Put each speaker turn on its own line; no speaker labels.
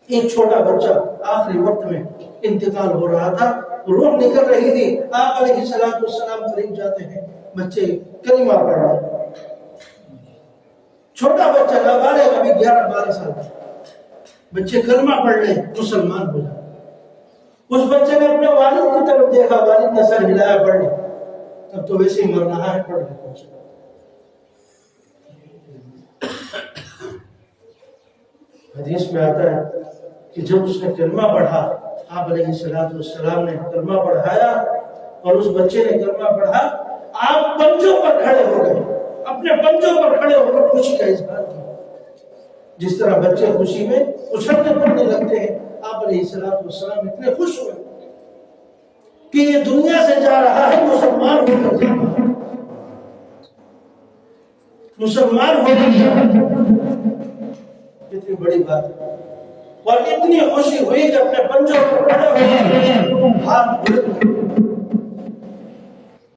ایک چھوٹا بچہ آخری وقت میں انتقال ہو رہا تھا، روح نکل رہی تھی، آپ علیہ السلام قریب جاتے ہیں، بچے کلمہ پڑھ رہے ہیں، چھوٹا بچہ نابالغ ابھی 11-12 سال کا، بچے کلمہ پڑھ لیں مسلمان ہو جائے۔ اس بچے نے اپنے والد کی طرف دیکھا، والد نے سر ہلایا، پڑھ لیں، اب تو ویسے ہی مر رہا ہے، پڑھ لیں۔ حدیث میں آتا ہے کہ جب اس نے کلمہ پڑھا، آپ علیہ السلام نے کلمہ پڑھایا اور اس بچے نے کلمہ پڑھا، آپ پنجوں پر کھڑے ہو گئے، اپنے پنجوں پر کھڑے ہو کر خوشی کا اظہار کیا۔ جس طرح بچے خوشی میں اچھلنے پڑنے لگتے ہیں، آپ علیہ السلام اتنے خوش ہوئے کہ یہ دنیا سے جا رہا ہے مسلمان ہو کر جا رہا ہے، مسلمان ہو کر جا رہا ہے، کتنی بڑی بات ہے۔ اور اتنی خوشی ہوئی کہ اپنے پنجوں پر کھڑے ہوئے، ہاتھ بلند